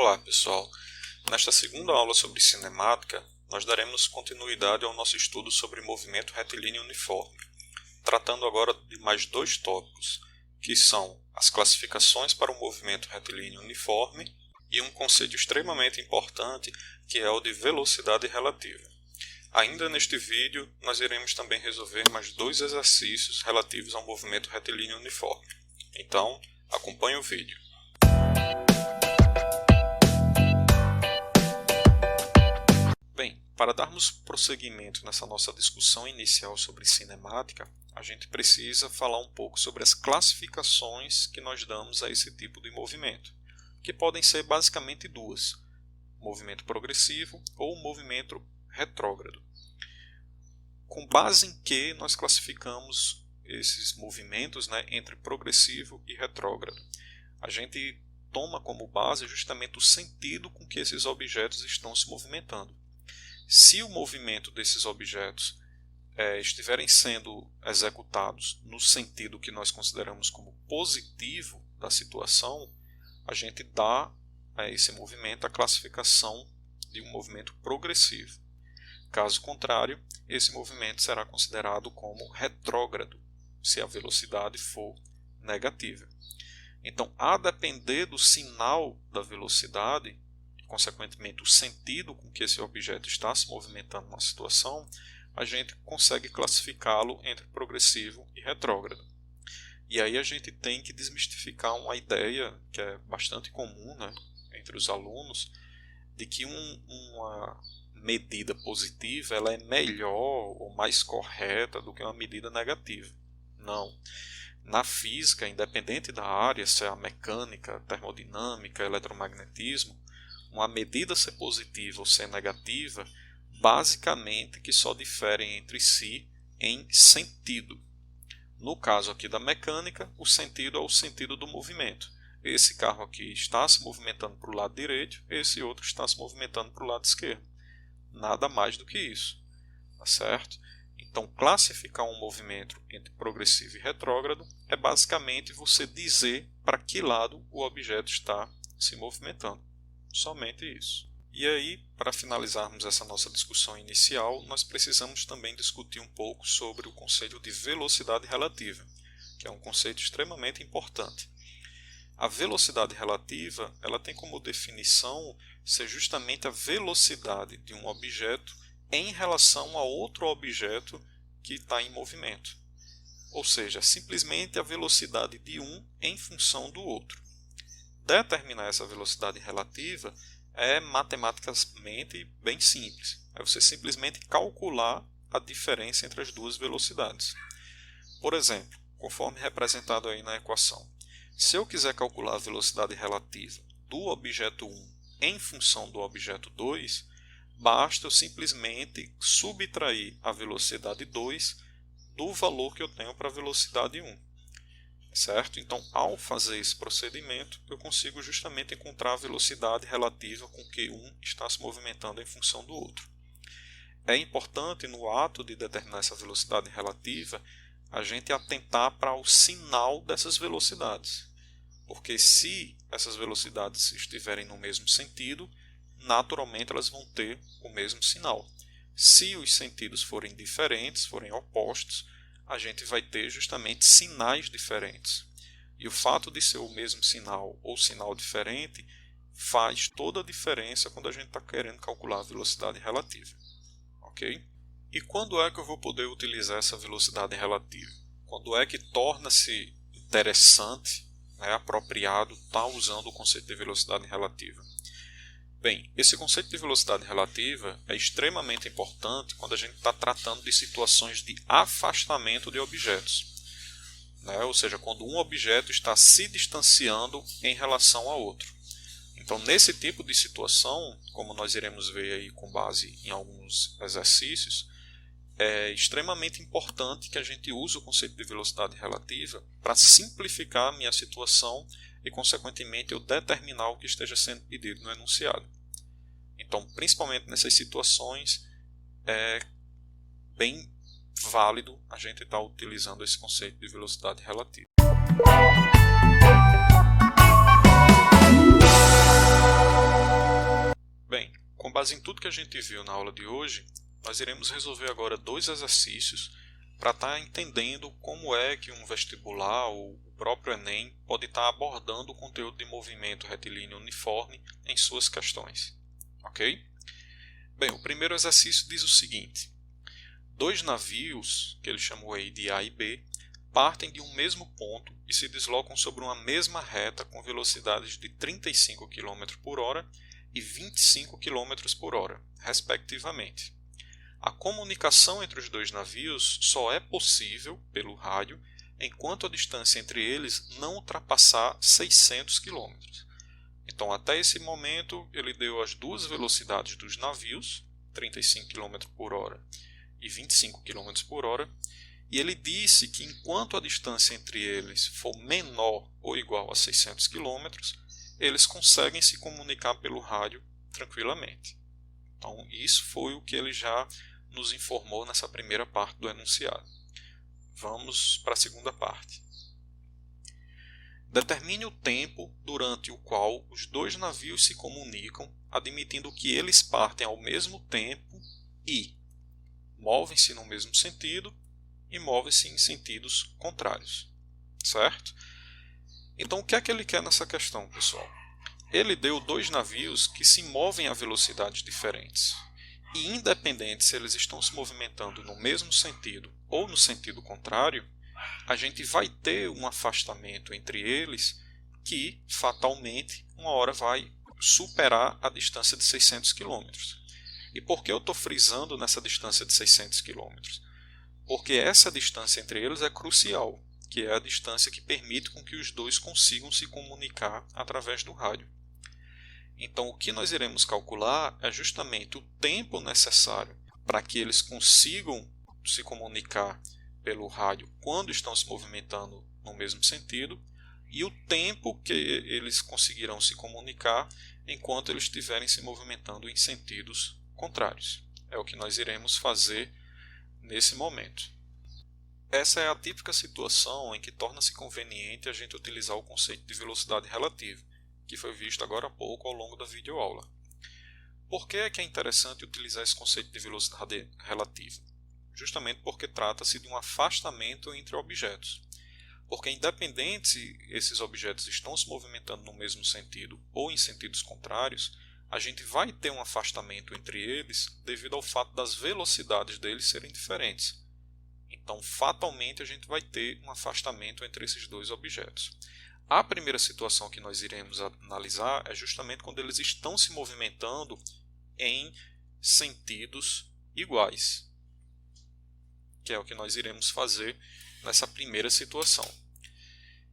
Olá pessoal, nesta segunda aula sobre cinemática, nós daremos continuidade ao nosso estudo sobre movimento retilíneo uniforme, tratando agora de mais dois tópicos, que são as classificações para o movimento retilíneo uniforme e um conceito extremamente importante que é o de velocidade relativa. Ainda neste vídeo, nós iremos também resolver mais dois exercícios relativos ao movimento retilíneo uniforme. Então, acompanhe o vídeo. Bem, para darmos prosseguimento nessa nossa discussão inicial sobre cinemática, a gente precisa falar um pouco sobre as classificações que nós damos a esse tipo de movimento, que podem ser basicamente duas: movimento progressivo ou movimento retrógrado. Com base em que nós classificamos esses movimentos, entre progressivo e retrógrado? A gente toma como base justamente o sentido com que esses objetos estão se movimentando. Se o movimento desses objetos estiverem sendo executados no sentido que nós consideramos como positivo da situação, a gente dá a esse movimento a classificação de um movimento progressivo. Caso contrário, esse movimento será considerado como retrógrado, se a velocidade for negativa. Então, a depender do sinal da velocidade, e consequentemente o sentido com que esse objeto está se movimentando numa situação, a gente consegue classificá-lo entre progressivo e retrógrado. E aí a gente tem que desmistificar uma ideia que é bastante comum, entre os alunos, de que uma medida positiva ela é melhor ou mais correta do que uma medida negativa. Não. Na física, independente da área, se é a mecânica, termodinâmica, eletromagnetismo, uma medida ser positiva ou ser negativa, basicamente que só diferem entre si em sentido. No caso aqui da mecânica, o sentido é o sentido do movimento. Esse carro aqui está se movimentando para o lado direito, esse outro está se movimentando para o lado esquerdo. Nada mais do que isso, tá certo? Então, classificar um movimento entre progressivo e retrógrado é basicamente você dizer para que lado o objeto está se movimentando. Somente isso. E aí, para finalizarmos essa nossa discussão inicial, nós precisamos também discutir um pouco sobre o conceito de velocidade relativa, que é um conceito extremamente importante. A velocidade relativa ela tem como definição ser justamente a velocidade de um objeto em relação a outro objeto que está em movimento. Ou seja, simplesmente a velocidade de um em função do outro. Determinar essa velocidade relativa é matematicamente bem simples. É você simplesmente calcular a diferença entre as duas velocidades. Por exemplo, conforme representado aí na equação, se eu quiser calcular a velocidade relativa do objeto 1 em função do objeto 2, basta eu simplesmente subtrair a velocidade 2 do valor que eu tenho para a velocidade 1. Certo? Então, ao fazer esse procedimento, eu consigo justamente encontrar a velocidade relativa com que um está se movimentando em função do outro. É importante, no ato de determinar essa velocidade relativa, a gente atentar para o sinal dessas velocidades. Porque se essas velocidades estiverem no mesmo sentido, naturalmente elas vão ter o mesmo sinal. Se os sentidos forem diferentes, forem opostos, a gente vai ter justamente sinais diferentes. E o fato de ser o mesmo sinal ou sinal diferente faz toda a diferença quando a gente está querendo calcular a velocidade relativa. Ok? E quando é que eu vou poder utilizar essa velocidade relativa? Quando é que torna-se interessante, apropriado estar usando o conceito de velocidade relativa? Bem, esse conceito de velocidade relativa é extremamente importante quando a gente está tratando de situações de afastamento de objetos. Ou seja, quando um objeto está se distanciando em relação a outro. Então, nesse tipo de situação, como nós iremos ver aí com base em alguns exercícios, é extremamente importante que a gente use o conceito de velocidade relativa para simplificar a minha situação e, consequentemente, eu determinar o que esteja sendo pedido no enunciado. Então, principalmente nessas situações, é bem válido a gente estar utilizando esse conceito de velocidade relativa. base em tudo que a gente viu na aula de hoje, nós iremos resolver agora 2 exercícios para estar entendendo como é que um vestibular ou o próprio Enem pode estar abordando o conteúdo de movimento retilíneo uniforme em suas questões. Ok? Bem, o primeiro exercício diz o seguinte: 2 navios, que ele chamou aí de A e B, partem de um mesmo ponto e se deslocam sobre uma mesma reta com velocidades de 35 km por hora e 25 km por hora, respectivamente. A comunicação entre os 2 navios só é possível pelo rádio enquanto a distância entre eles não ultrapassar 600 km. Então, até esse momento, ele deu as 2 velocidades dos navios, 35 km por hora e 25 km por hora, e ele disse que enquanto a distância entre eles for menor ou igual a 600 km, eles conseguem se comunicar pelo rádio tranquilamente. Então, isso foi o que ele já nos informou nessa primeira parte do enunciado. Vamos para a segunda parte. Determine o tempo durante o qual os 2 navios se comunicam, admitindo que eles partem ao mesmo tempo e movem-se no mesmo sentido e movem-se em sentidos contrários. Certo? Então, o que é que ele quer nessa questão, pessoal? Ele deu 2 navios que se movem a velocidades diferentes. E independente se eles estão se movimentando no mesmo sentido ou no sentido contrário, a gente vai ter um afastamento entre eles que, fatalmente, uma hora vai superar a distância de 600 km. E por que eu estou frisando nessa distância de 600 km? Porque essa distância entre eles é crucial, que é a distância que permite com que os 2 consigam se comunicar através do rádio. Então, o que nós iremos calcular é justamente o tempo necessário para que eles consigam se comunicar pelo rádio quando estão se movimentando no mesmo sentido e o tempo que eles conseguirão se comunicar enquanto eles estiverem se movimentando em sentidos contrários. É o que nós iremos fazer nesse momento. Essa é a típica situação em que torna-se conveniente a gente utilizar o conceito de velocidade relativa, que foi visto agora há pouco ao longo da videoaula. Por que é interessante utilizar esse conceito de velocidade relativa? Justamente porque trata-se de um afastamento entre objetos. Porque independente se esses objetos estão se movimentando no mesmo sentido ou em sentidos contrários, a gente vai ter um afastamento entre eles devido ao fato das velocidades deles serem diferentes. Então, fatalmente, a gente vai ter um afastamento entre esses 2 objetos. A primeira situação que nós iremos analisar é justamente quando eles estão se movimentando em sentidos iguais, que é o que nós iremos fazer nessa primeira situação.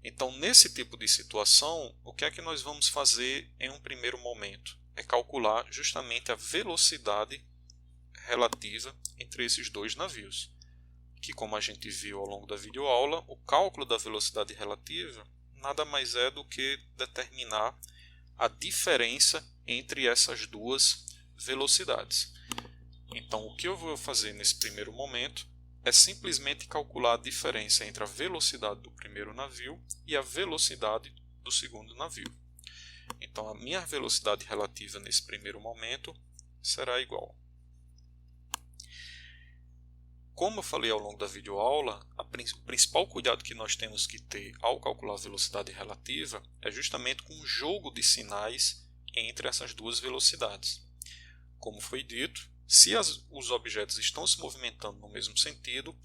Então, nesse tipo de situação, o que é que nós vamos fazer em um primeiro momento? É calcular justamente a velocidade relativa entre esses 2 navios, que, como a gente viu ao longo da videoaula, o cálculo da velocidade relativa nada mais é do que determinar a diferença entre essas 2 velocidades. Então, o que eu vou fazer nesse primeiro momento é simplesmente calcular a diferença entre a velocidade do primeiro navio e a velocidade do segundo navio. Então, a minha velocidade relativa nesse primeiro momento será igual. Como eu falei ao longo da videoaula, o principal cuidado que nós temos que ter ao calcular a velocidade relativa é justamente com o jogo de sinais entre essas 2 velocidades. Como foi dito, se os objetos estão se movimentando no mesmo sentido,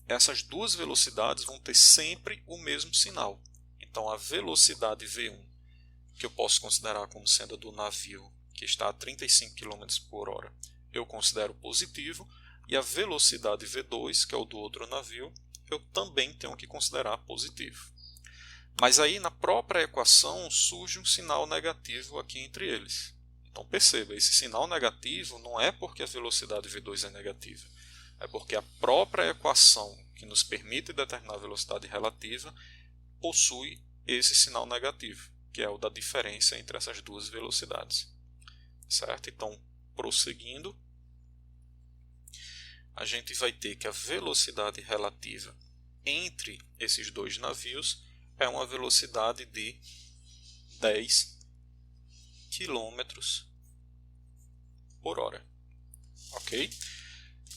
essas 2 velocidades vão ter sempre o mesmo sinal. Então, a velocidade V1, que eu posso considerar como sendo a do navio, que está a 35 km por hora, eu considero positivo, e a velocidade V2, que é o do outro navio, eu também tenho que considerar positivo. Mas aí, na própria equação, surge um sinal negativo aqui entre eles. Então perceba, esse sinal negativo não é porque a velocidade V2 é negativa, é porque a própria equação que nos permite determinar a velocidade relativa possui esse sinal negativo, que é o da diferença entre essas 2 velocidades. Certo? Então, prosseguindo, a gente vai ter que a velocidade relativa entre esses 2 navios é uma velocidade de 10 km por hora. Ok?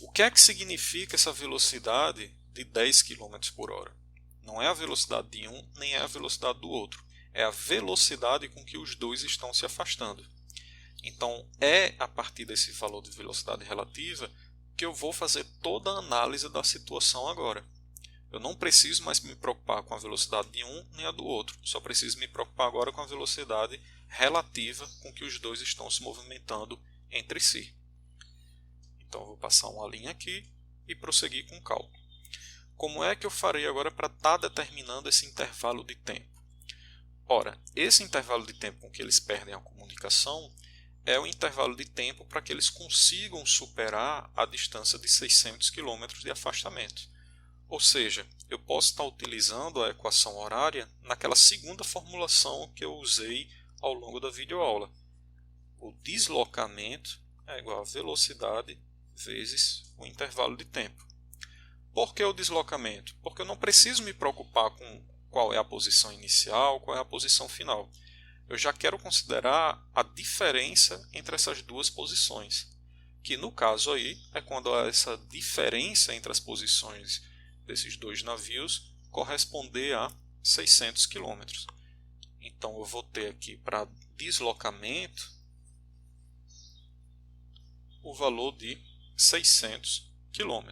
O que é que significa essa velocidade de 10 km por hora? Não é a velocidade de um, nem é a velocidade do outro. É a velocidade com que os dois estão se afastando. Então, é a partir desse valor de velocidade relativa que eu vou fazer toda a análise da situação agora. Eu não preciso mais me preocupar com a velocidade de um nem a do outro. Só preciso me preocupar agora com a velocidade relativa com que os dois estão se movimentando entre si. Então, eu vou passar uma linha aqui e prosseguir com o cálculo. Como é que eu farei agora para estar determinando esse intervalo de tempo? Ora, esse intervalo de tempo com que eles perdem a comunicação é o intervalo de tempo para que eles consigam superar a distância de 600 km de afastamento. Ou seja, eu posso estar utilizando a equação horária naquela segunda formulação que eu usei ao longo da videoaula. O deslocamento é igual a velocidade vezes o intervalo de tempo. Por que o deslocamento? Porque eu não preciso me preocupar com qual é a posição inicial, qual é a posição final. Eu já quero considerar a diferença entre essas duas posições, que no caso aí é quando essa diferença entre as posições desses dois navios corresponder a 600 km. Então eu vou ter aqui para deslocamento o valor de 600 km.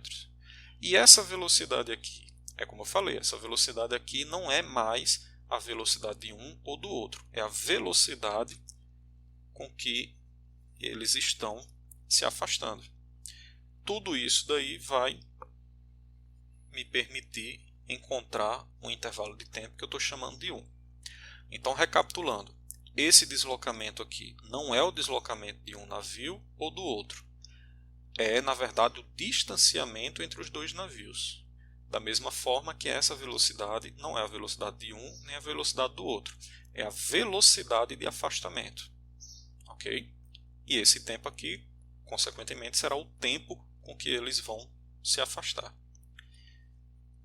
E essa velocidade aqui, é como eu falei, essa velocidade aqui não é mais a velocidade de um ou do outro, é a velocidade com que eles estão se afastando. Tudo isso daí vai me permitir encontrar um intervalo de tempo que eu estou chamando de 1. Então, recapitulando, esse deslocamento aqui não é o deslocamento de um navio ou do outro. É, na verdade, o distanciamento entre os dois navios. Da mesma forma que essa velocidade não é a velocidade de um nem a velocidade do outro. É a velocidade de afastamento. Ok? E esse tempo aqui, consequentemente, será o tempo com que eles vão se afastar.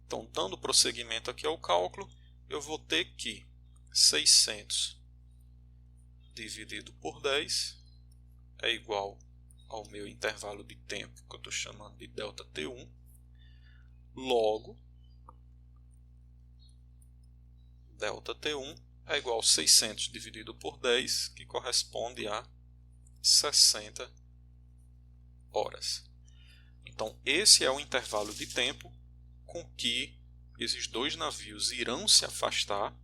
Então, dando prosseguimento aqui ao cálculo, eu vou ter que 600 dividido por 10 é igual ao meu intervalo de tempo, que eu estou chamando de ΔT1, logo, ΔT1 é igual a 600 dividido por 10, que corresponde a 60 horas. Então, esse é o intervalo de tempo com que esses dois navios irão se afastar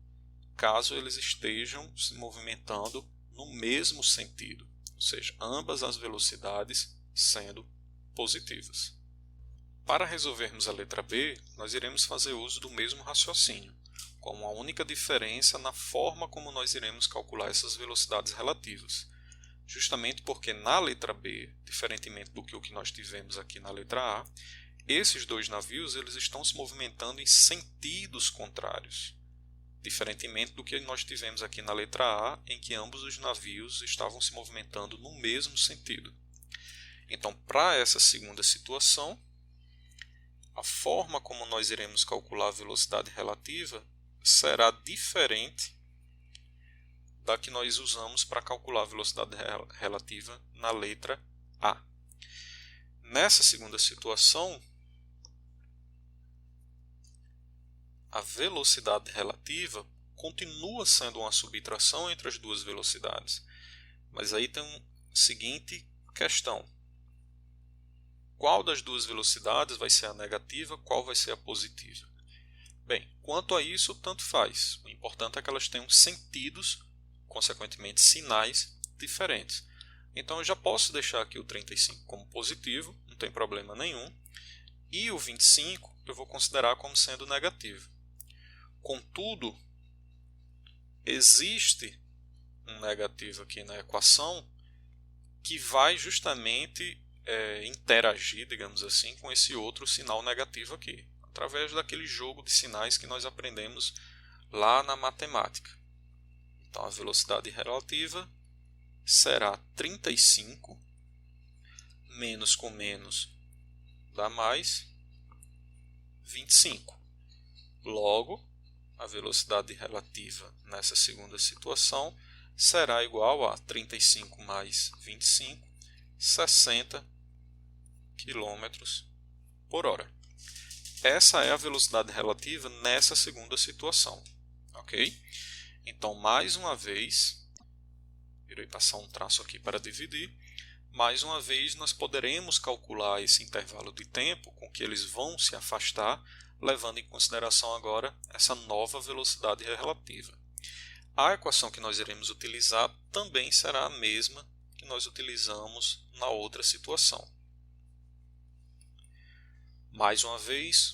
caso eles estejam se movimentando no mesmo sentido, ou seja, ambas as velocidades sendo positivas. Para resolvermos a letra B, nós iremos fazer uso do mesmo raciocínio, com uma única diferença na forma como nós iremos calcular essas velocidades relativas. Justamente porque na letra B, diferentemente do que nós tivemos aqui na letra A, esses dois navios eles estão se movimentando em sentidos contrários, diferentemente do que nós tivemos aqui na letra A, em que ambos os navios estavam se movimentando no mesmo sentido. Então, para essa segunda situação, a forma como nós iremos calcular a velocidade relativa será diferente da que nós usamos para calcular a velocidade relativa na letra A. Nessa segunda situação, a velocidade relativa continua sendo uma subtração entre as duas velocidades. Mas aí tem uma seguinte questão. Qual das duas velocidades vai ser a negativa, qual vai ser a positiva? Bem, quanto a isso, tanto faz. O importante é que elas tenham sentidos, consequentemente sinais, diferentes. Então eu já posso deixar aqui o 35 como positivo, não tem problema nenhum. E o 25 eu vou considerar como sendo negativo. Contudo, existe um negativo aqui na equação que vai justamente interagir, digamos assim, com esse outro sinal negativo aqui, através daquele jogo de sinais que nós aprendemos lá na matemática. Então, a velocidade relativa será 35, menos com menos dá mais 25. Logo, a velocidade relativa nessa segunda situação será igual a 35 mais 25, 60 km por hora. Essa é a velocidade relativa nessa segunda situação, ok? Então, mais uma vez, irei passar um traço aqui para dividir. Mais uma vez, nós poderemos calcular esse intervalo de tempo com que eles vão se afastar, levando em consideração agora essa nova velocidade relativa. A equação que nós iremos utilizar também será a mesma que nós utilizamos na outra situação. Mais uma vez,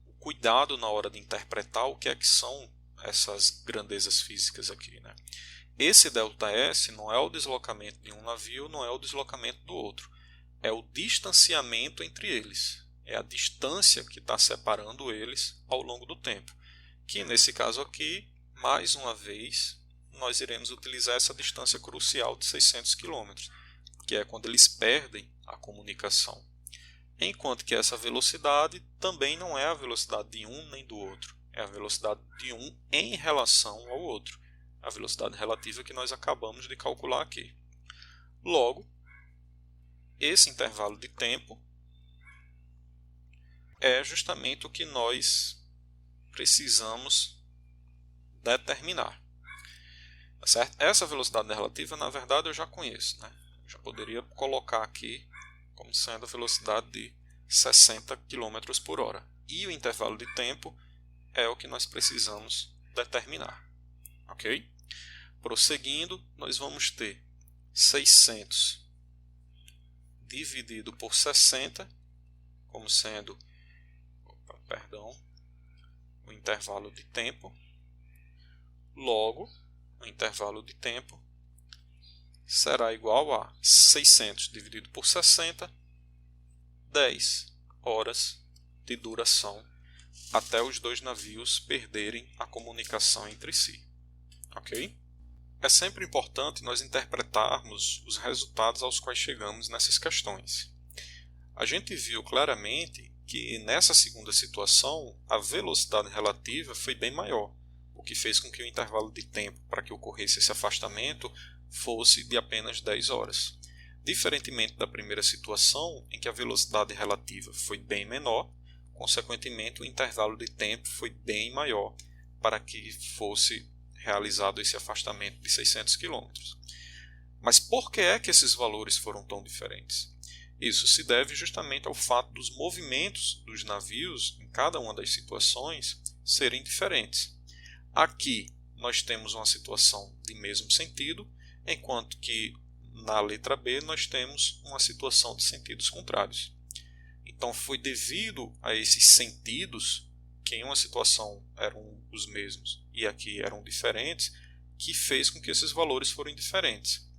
o cuidado na hora de interpretar o que é que são essas grandezas físicas aqui, né? Esse ΔS não é o deslocamento de um navio, não é o deslocamento do outro. É o distanciamento entre eles. É a distância que está separando eles ao longo do tempo. Que nesse caso aqui, mais uma vez, nós iremos utilizar essa distância crucial de 600 km, que é quando eles perdem a comunicação. Enquanto que essa velocidade também não é a velocidade de um nem do outro. É a velocidade de um em relação ao outro. A velocidade relativa que nós acabamos de calcular aqui. Logo, esse intervalo de tempo é justamente o que nós precisamos determinar. Tá certo? Essa velocidade relativa, na verdade, eu já conheço, né? Eu já poderia colocar aqui como sendo a velocidade de 60 km por hora. E o intervalo de tempo é o que nós precisamos determinar. Ok? Prosseguindo, nós vamos ter 600 dividido por 60 como sendo o intervalo de tempo. Logo, o intervalo de tempo será igual a 600 dividido por 60, 10 horas de duração até os dois navios perderem a comunicação entre si. Ok? É sempre importante nós interpretarmos os resultados aos quais chegamos nessas questões. A gente viu claramente que nessa segunda situação a velocidade relativa foi bem maior, o que fez com que o intervalo de tempo para que ocorresse esse afastamento fosse de apenas 10 horas. Diferentemente da primeira situação, em que a velocidade relativa foi bem menor, consequentemente o intervalo de tempo foi bem maior para que fosse realizado esse afastamento de 600 km. Mas por que é que esses valores foram tão diferentes? Isso se deve justamente ao fato dos movimentos dos navios em cada uma das situações serem diferentes. Aqui nós temos uma situação de mesmo sentido, enquanto que na letra B nós temos uma situação de sentidos contrários. Então foi devido a esses sentidos, que em uma situação eram os mesmos e aqui eram diferentes, que fez com que esses valores fossem diferentes.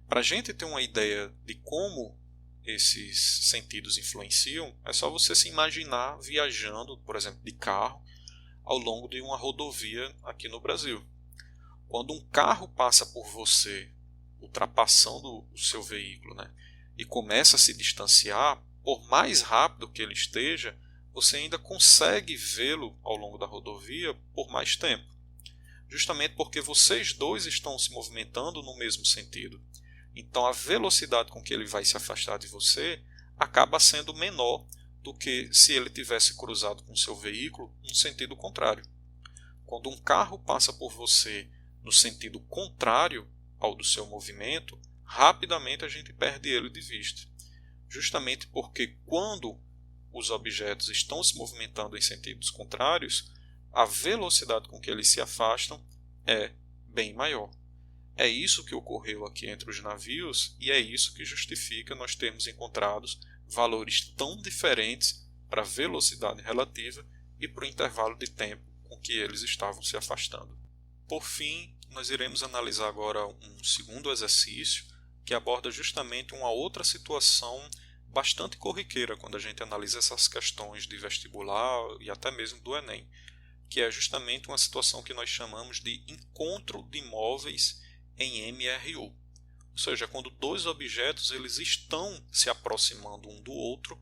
Para a gente ter uma ideia de como esses sentidos influenciam, é só você se imaginar viajando, por exemplo, de carro, ao longo de uma rodovia aqui no Brasil. Quando um carro passa por você, ultrapassando o seu veículo, né, e começa a se distanciar, por mais rápido que ele esteja, você ainda consegue vê-lo ao longo da rodovia por mais tempo. Justamente porque vocês dois estão se movimentando no mesmo sentido. Então a velocidade com que ele vai se afastar de você acaba sendo menor do que se ele tivesse cruzado com o seu veículo no sentido contrário. Quando um carro passa por você no sentido contrário ao do seu movimento, rapidamente a gente perde ele de vista. Justamente porque quando os objetos estão se movimentando em sentidos contrários, a velocidade com que eles se afastam é bem maior. É isso que ocorreu aqui entre os navios e é isso que justifica nós termos encontrado valores tão diferentes para a velocidade relativa e para o intervalo de tempo com que eles estavam se afastando. Por fim, nós iremos analisar agora um segundo exercício que aborda justamente uma outra situação bastante corriqueira quando a gente analisa essas questões de vestibular e até mesmo do Enem, que é justamente uma situação que nós chamamos de encontro de móveis em MRU. Ou seja, quando dois objetos eles estão se aproximando um do outro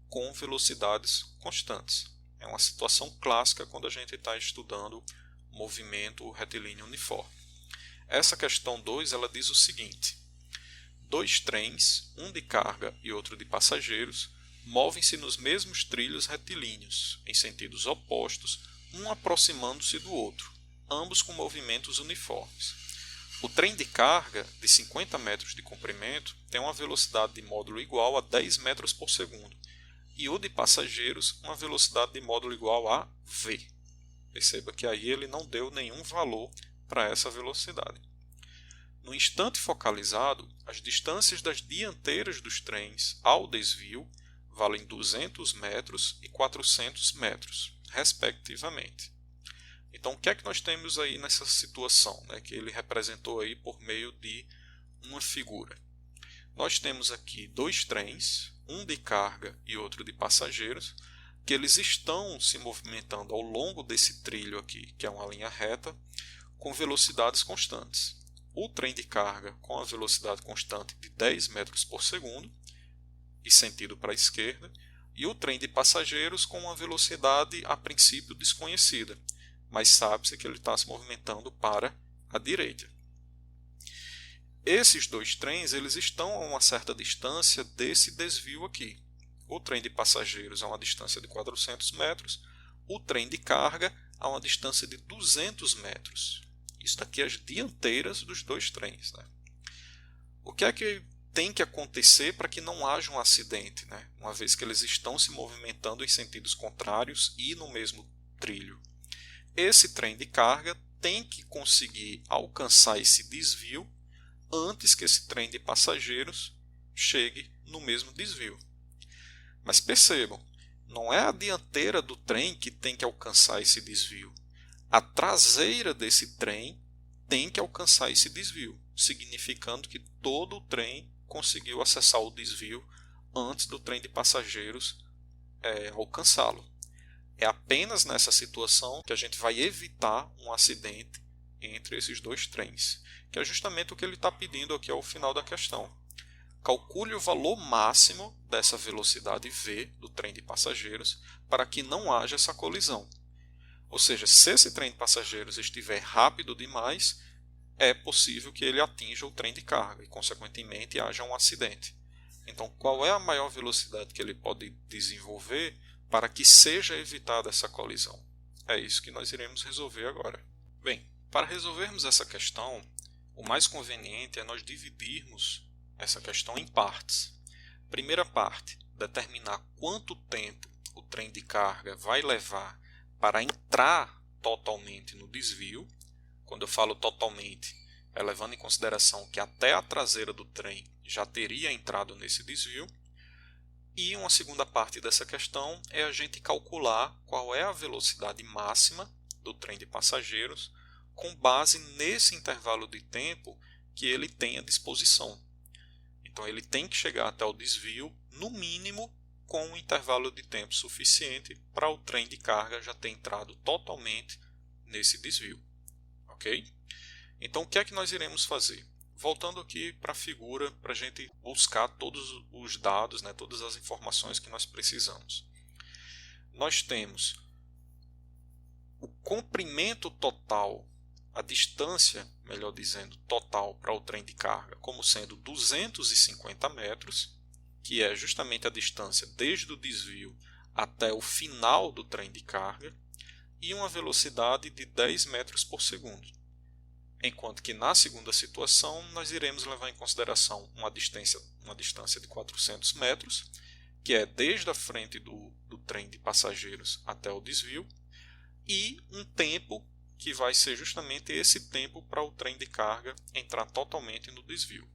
com velocidades constantes. É uma situação clássica quando a gente está estudando movimento retilíneo uniforme. Essa questão 2 ela diz o seguinte: dois trens, um de carga e outro de passageiros, movem-se nos mesmos trilhos retilíneos, em sentidos opostos, um aproximando-se do outro, ambos com movimentos uniformes. O trem de carga, de 50 metros de comprimento, tem uma velocidade de módulo igual a 10 metros por segundo, e o de passageiros, uma velocidade de módulo igual a v. Perceba que aí ele não deu nenhum valor para essa velocidade. No instante focalizado, as distâncias das dianteiras dos trens ao desvio valem 200 metros e 400 metros, respectivamente. Então, o que é que nós temos aí nessa situação, né, que ele representou aí por meio de uma figura? Nós temos aqui dois trens, um de carga e outro de passageiros, que eles estão se movimentando ao longo desse trilho aqui, que é uma linha reta, com velocidades constantes. O trem de carga com a velocidade constante de 10 metros por segundo, e sentido para a esquerda, e o trem de passageiros com uma velocidade a princípio desconhecida, mas sabe-se que ele está se movimentando para a direita. Esses dois trens eles estão a uma certa distância desse desvio aqui. O trem de passageiros a uma distância de 400 metros, o trem de carga a uma distância de 200 metros. Isso daqui é as dianteiras dos dois trens, né? O que é que tem que acontecer para que não haja um acidente, né? Uma vez que eles estão se movimentando em sentidos contrários e no mesmo trilho? Esse trem de carga tem que conseguir alcançar esse desvio antes que esse trem de passageiros chegue no mesmo desvio. Mas percebam, não é a dianteira do trem que tem que alcançar esse desvio. A traseira desse trem tem que alcançar esse desvio, significando que todo o trem conseguiu acessar o desvio antes do trem de passageiros alcançá-lo. É apenas nessa situação que a gente vai evitar um acidente entre esses dois trens, que é justamente o que ele está pedindo aqui ao final da questão. Calcule o valor máximo dessa velocidade v do trem de passageiros para que não haja essa colisão. Ou seja, se esse trem de passageiros estiver rápido demais, é possível que ele atinja o trem de carga e, consequentemente, haja um acidente. Então, qual é a maior velocidade que ele pode desenvolver para que seja evitada essa colisão? É isso que nós iremos resolver agora. Bem, para resolvermos essa questão, o mais conveniente é nós dividirmos essa questão em partes. Primeira parte, determinar quanto tempo o trem de carga vai levar para entrar totalmente no desvio. Quando eu falo totalmente, é levando em consideração que até a traseira do trem já teria entrado nesse desvio. E uma segunda parte dessa questão é a gente calcular qual é a velocidade máxima do trem de passageiros com base nesse intervalo de tempo que ele tem à disposição. Então ele tem que chegar até o desvio, no mínimo, com um intervalo de tempo suficiente para o trem de carga já ter entrado totalmente nesse desvio. Ok? Então o que é que nós iremos fazer? Voltando aqui para a figura, para a gente buscar todos os dados, né, todas as informações que nós precisamos. Nós temos o comprimento total, a distância, melhor dizendo, total para o trem de carga, como sendo 250 metros, que é justamente a distância desde o desvio até o final do trem de carga, e uma velocidade de 10 metros por segundo. Enquanto que na segunda situação nós iremos levar em consideração uma distância de 400 metros, que é desde a frente do trem de passageiros até o desvio, e um tempo que vai ser justamente esse tempo para o trem de carga entrar totalmente no desvio.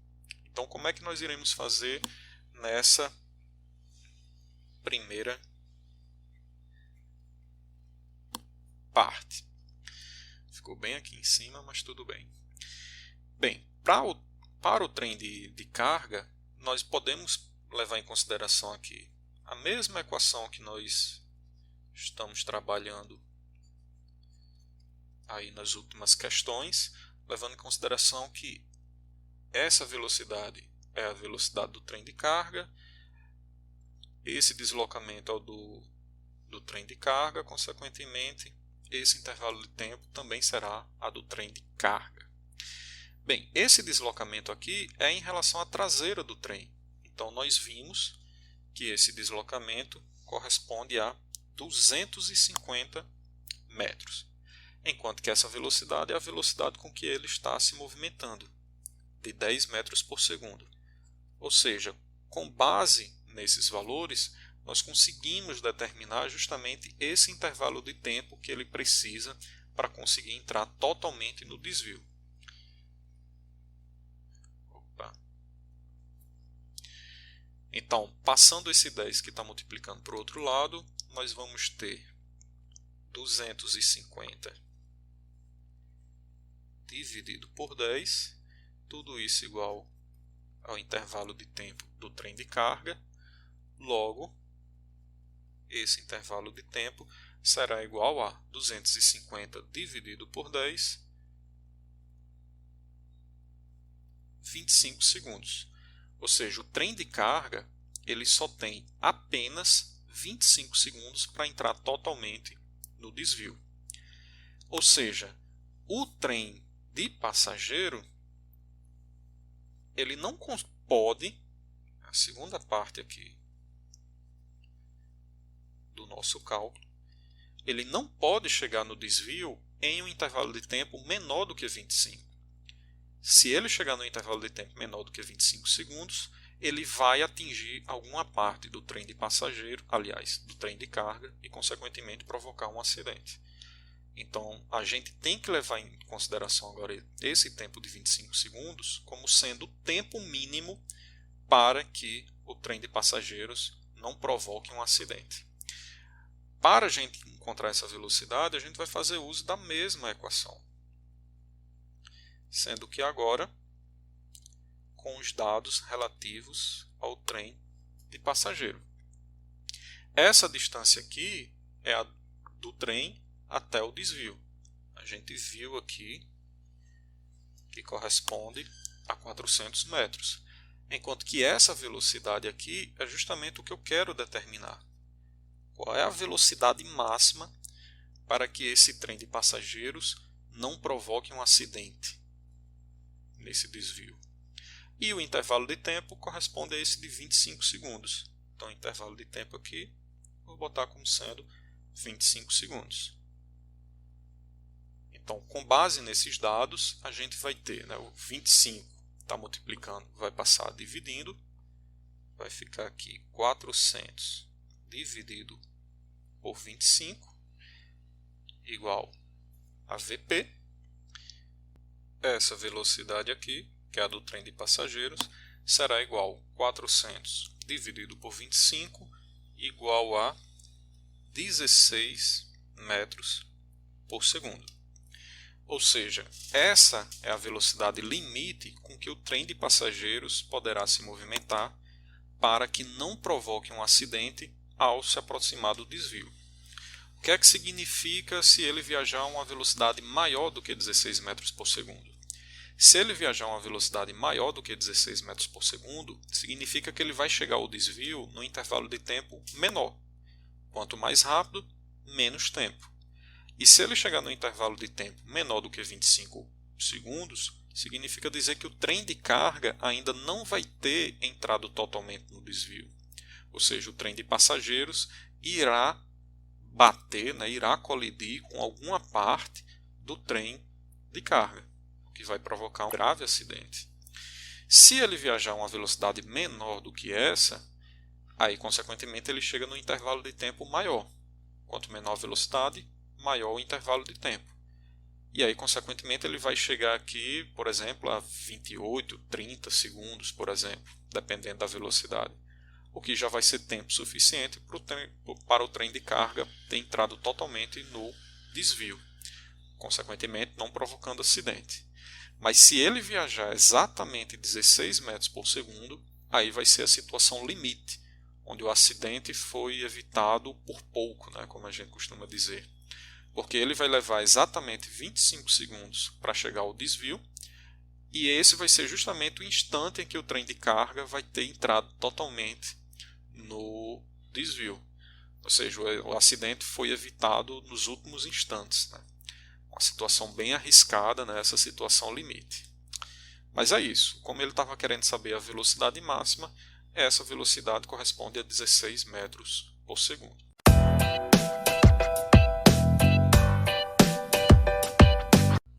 Então, como é que nós iremos fazer nessa primeira parte? Ficou bem aqui em cima, mas tudo bem. Bem, para o trem de carga, nós podemos levar em consideração aqui a mesma equação que nós estamos trabalhando aí nas últimas questões, levando em consideração que essa velocidade é a velocidade do trem de carga, esse deslocamento é o do trem de carga, consequentemente, esse intervalo de tempo também será a do trem de carga. Bem, esse deslocamento aqui é em relação à traseira do trem. Então, nós vimos que esse deslocamento corresponde a 250 metros, enquanto que essa velocidade é a velocidade com que ele está se movimentando, de 10 metros por segundo. Ou seja, com base nesses valores, nós conseguimos determinar justamente esse intervalo de tempo que ele precisa para conseguir entrar totalmente no desvio. Então, passando esse 10 que está multiplicando para o outro lado, nós vamos ter 250 dividido por 10, tudo isso igual ao intervalo de tempo do trem de carga. Logo, esse intervalo de tempo será igual a 250 dividido por 10, 25 segundos. Ou seja, o trem de carga ele só tem apenas 25 segundos para entrar totalmente no desvio. Ou seja, o trem de passageiro ele não pode, a segunda parte aqui do nosso cálculo, ele não pode chegar no desvio em um intervalo de tempo menor do que 25. Se ele chegar no intervalo de tempo menor do que 25 segundos, ele vai atingir alguma parte do trem de passageiro, aliás, do trem de carga, e consequentemente provocar um acidente. Então, a gente tem que levar em consideração agora esse tempo de 25 segundos como sendo o tempo mínimo para que o trem de passageiros não provoque um acidente. Para a gente encontrar essa velocidade, a gente vai fazer uso da mesma equação. Sendo que agora, com os dados relativos ao trem de passageiro. Essa distância aqui é a do trem até o desvio. A gente viu aqui que corresponde a 400 metros. Enquanto que essa velocidade aqui é justamente o que eu quero determinar. Qual é a velocidade máxima para que esse trem de passageiros não provoque um acidente nesse desvio? E o intervalo de tempo corresponde a esse de 25 segundos. Então, o intervalo de tempo aqui, vou botar como sendo 25 segundos. Então, com base nesses dados, a gente vai ter, né, o 25 está multiplicando, vai passar dividindo, vai ficar aqui 400 dividido por 25, igual a Vp. Essa velocidade aqui, que é a do trem de passageiros, será igual a 400 dividido por 25, igual a 16 metros por segundo. Ou seja, essa é a velocidade limite com que o trem de passageiros poderá se movimentar para que não provoque um acidente ao se aproximar do desvio. O que é que significa se ele viajar a uma velocidade maior do que 16 metros por segundo? Se ele viajar a uma velocidade maior do que 16 metros por segundo, significa que ele vai chegar ao desvio no intervalo de tempo menor. Quanto mais rápido, menos tempo. E se ele chegar no intervalo de tempo menor do que 25 segundos, significa dizer que o trem de carga ainda não vai ter entrado totalmente no desvio. Ou seja, o trem de passageiros irá bater, né, irá colidir com alguma parte do trem de carga, o que vai provocar um grave acidente. Se ele viajar a uma velocidade menor do que essa, aí consequentemente ele chega no intervalo de tempo maior. Quanto menor a velocidade, maior o intervalo de tempo. E aí, consequentemente, ele vai chegar aqui, por exemplo, a 28, 30 segundos, por exemplo, dependendo da velocidade. O que já vai ser tempo suficiente para o trem de carga ter entrado totalmente no desvio, consequentemente não provocando acidente. Mas se ele viajar exatamente 16 metros por segundo, aí vai ser a situação limite, onde o acidente foi evitado por pouco, né, como a gente costuma dizer. Porque ele vai levar exatamente 25 segundos para chegar ao desvio, e esse vai ser justamente o instante em que o trem de carga vai ter entrado totalmente no desvio. Ou seja, o acidente foi evitado nos últimos instantes, né? Uma situação bem arriscada, né? Essa situação limite. Mas é isso, como ele estava querendo saber a velocidade máxima, essa velocidade corresponde a 16 metros por segundo.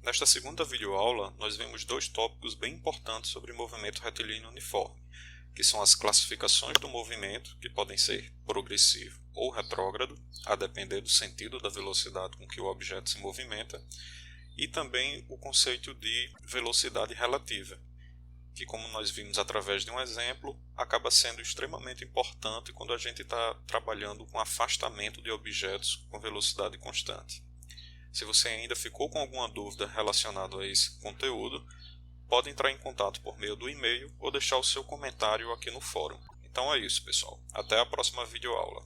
Nesta segunda videoaula, nós vemos dois tópicos bem importantes sobre movimento retilíneo uniforme, que são as classificações do movimento, que podem ser progressivo ou retrógrado, a depender do sentido da velocidade com que o objeto se movimenta, e também o conceito de velocidade relativa, que, como nós vimos através de um exemplo, acaba sendo extremamente importante quando a gente está trabalhando com afastamento de objetos com velocidade constante. Se você ainda ficou com alguma dúvida relacionada a esse conteúdo, pode entrar em contato por meio do e-mail ou deixar o seu comentário aqui no fórum. Então é isso, pessoal. Até a próxima videoaula.